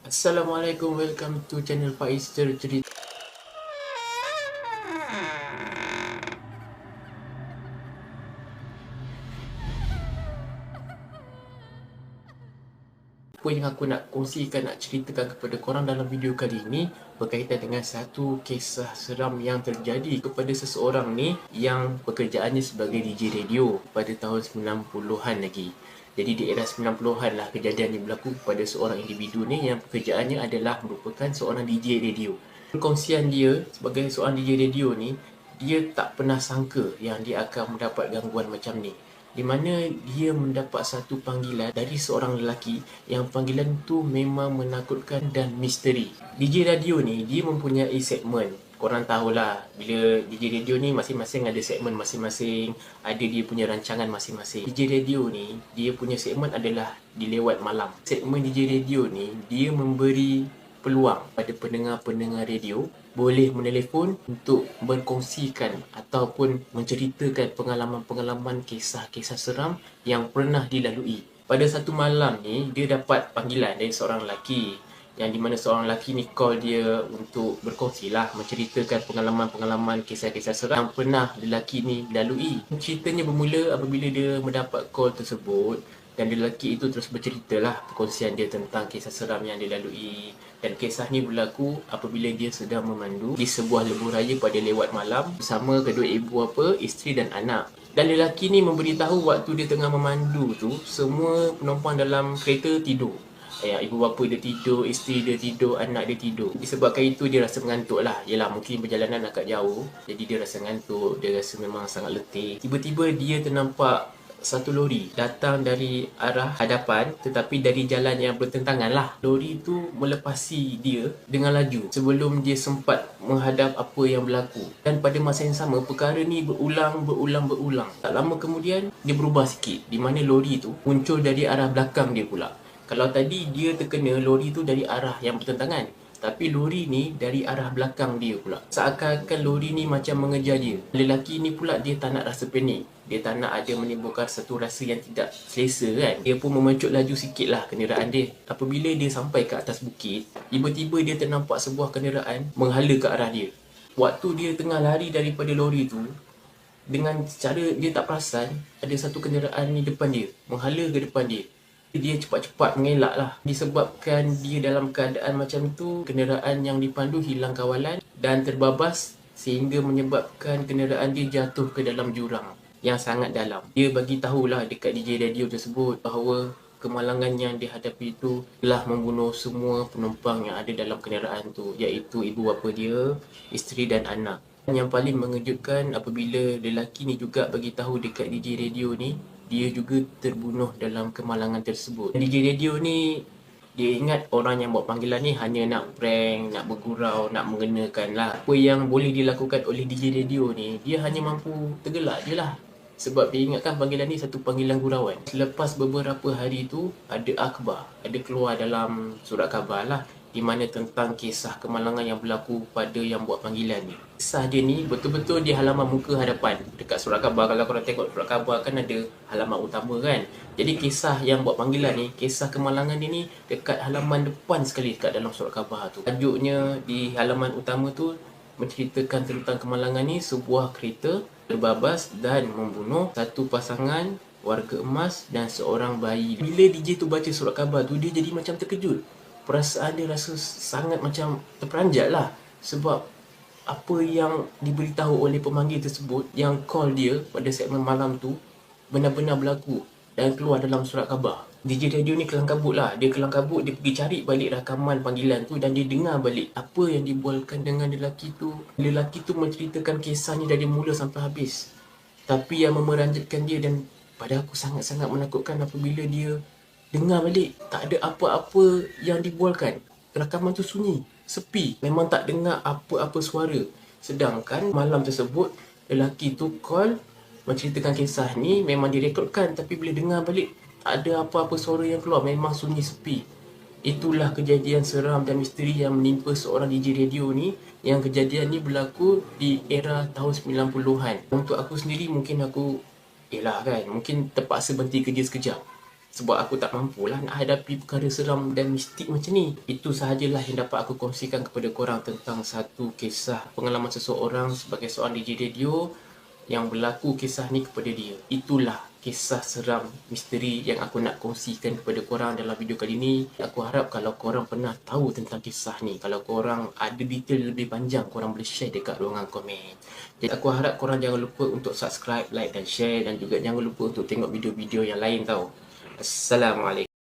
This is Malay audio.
Assalamualaikum, welcome to channel Faiz Cerita. Apa yang aku nak kongsikan, nak ceritakan kepada korang dalam video kali ini berkaitan dengan satu kisah seram yang terjadi kepada seseorang ni yang pekerjaannya sebagai DJ radio pada tahun 90-an lagi. Jadi di era 90-an lah kejadian ini berlaku kepada seorang individu ni yang pekerjaannya adalah merupakan seorang DJ radio. Perkongsian dia sebagai seorang DJ radio ni, dia tak pernah sangka yang dia akan mendapat gangguan macam ni, di mana dia mendapat satu panggilan dari seorang lelaki yang panggilan tu memang menakutkan dan misteri. DJ radio ni dia mempunyai segmen. Korang tahulah, bila DJ radio ni masing-masing ada segmen masing-masing, ada dia punya rancangan masing-masing. DJ radio ni dia punya segmen adalah di lewat malam. Segmen DJ radio ni dia memberi peluang pada pendengar-pendengar radio boleh menelefon untuk berkongsikan ataupun menceritakan pengalaman-pengalaman kisah-kisah seram yang pernah dilalui. Pada satu malam ni, dia dapat panggilan dari seorang lelaki, yang di mana seorang lelaki ni call dia untuk berkongsilah, menceritakan pengalaman-pengalaman kisah-kisah seram yang pernah lelaki ni lalui. Ceritanya bermula apabila dia mendapat call tersebut, dan lelaki itu terus berceritalah perkongsian dia tentang kisah seram yang dilalui. Dan kisah ni berlaku apabila dia sedang memandu di sebuah lebuh raya pada lewat malam bersama kedua ibu bapa, isteri dan anak. Dan lelaki ni memberitahu waktu dia tengah memandu tu, semua penumpang dalam kereta tidur. Ibu bapa dia tidur, isteri dia tidur, anak dia tidur. Disebabkan itu dia rasa mengantuk lah. Yelah, mungkin perjalanan agak jauh, jadi dia rasa ngantuk, dia rasa memang sangat letih. Tiba-tiba dia ternampak satu lori datang dari arah hadapan, tetapi dari jalan yang bertentangan lah. Lori tu melepasi dia dengan laju sebelum dia sempat menghadap apa yang berlaku. Dan pada masa yang sama, perkara ni berulang. Tak lama kemudian dia berubah sikit, di mana lori tu muncul dari arah belakang dia pula. Kalau tadi dia terkena lori tu dari arah yang bertentangan, tapi lori ni dari arah belakang dia pula. Seakan-akan lori ni macam mengejar dia. Lelaki ni pula dia tak nak rasa panik. Dia tak nak ada menimbulkan satu rasa yang tidak selesa kan. Dia pun memecut laju sikit lah kenderaan dia. Apabila dia sampai ke atas bukit, tiba-tiba dia ternampak sebuah kenderaan menghala ke arah dia. Waktu dia tengah lari daripada lori tu, dengan cara dia tak perasan, ada satu kenderaan ni depan dia, menghala ke depan dia. Dia cepat-cepat mengelak lah. Disebabkan dia dalam keadaan macam tu, kenderaan yang dipandu hilang kawalan dan terbabas sehingga menyebabkan kenderaan dia jatuh ke dalam jurang yang sangat dalam. Dia bagi tahulah dekat DJ radio tersebut bahawa kemalangan yang dihadapi itu telah membunuh semua penumpang yang ada dalam kenderaan tu, iaitu ibu bapa dia, isteri dan anak. Yang paling mengejutkan apabila lelaki ni juga bagi tahu dekat DJ radio ni, dia juga terbunuh dalam kemalangan tersebut. DJ radio ni dia ingat orang yang buat panggilan ni hanya nak prank, nak bergurau, nak mengenakan lah. Apa yang boleh dilakukan oleh DJ radio ni, dia hanya mampu tergelak je lah. Sebab dia ingatkan panggilan ni satu panggilan gurauan. Selepas beberapa hari tu, ada akhbar, ada keluar dalam surat khabar lah, di mana tentang kisah kemalangan yang berlaku pada yang buat panggilan ni. Kisah dia ni betul-betul di halaman muka hadapan. Dekat surat khabar, kalau korang tengok surat khabar kan ada halaman utama kan. Jadi kisah yang buat panggilan ni, kisah kemalangan dia ni dekat halaman depan sekali dekat dalam surat khabar tu. Tajuknya di halaman utama tu menceritakan tentang kemalangan ni, sebuah kereta terbabas dan membunuh satu pasangan warga emas dan seorang bayi. Bila DJ tu baca surat khabar tu, dia jadi macam terkejut. Perasaan dia rasa sangat macam terperanjat lah. Sebab apa yang diberitahu oleh pemanggil tersebut yang call dia pada segmen malam tu benar-benar berlaku dan keluar dalam surat khabar. DJ radio ni kelang kabut lah. Dia kelang kabut, dia pergi cari balik rakaman panggilan tu dan dia dengar balik apa yang dibualkan dengan lelaki tu. Lelaki tu menceritakan kisahnya dari mula sampai habis. Tapi yang memeranjatkan dia dan pada aku sangat-sangat menakutkan apabila dia dengar balik, tak ada apa-apa yang dibualkan. Rakaman tu sunyi, sepi. Memang tak dengar apa-apa suara. Sedangkan malam tersebut, lelaki tu call menceritakan kisah ni memang direkodkan, tapi bila dengar balik, tak ada apa-apa suara yang keluar. Memang sunyi, sepi. Itulah kejadian seram dan misteri yang menimpa seorang DJ radio ni, yang kejadian ni berlaku di era tahun 90-an. Untuk aku sendiri mungkin aku, mungkin terpaksa berhenti kerja sekejap. Sebab aku tak mampulah nak hadapi perkara seram dan mistik macam ni. Itu sahajalah yang dapat aku kongsikan kepada korang tentang satu kisah pengalaman seseorang sebagai seorang DJ radio yang berlaku kisah ni kepada dia. Itulah kisah seram misteri yang aku nak kongsikan kepada korang dalam video kali ni. Aku harap kalau korang pernah tahu tentang kisah ni, kalau korang ada detail lebih panjang, korang boleh share dekat ruangan komen. Jadi aku harap korang jangan lupa untuk subscribe, like dan share, dan juga jangan lupa untuk tengok video-video yang lain tau. Assalamualaikum.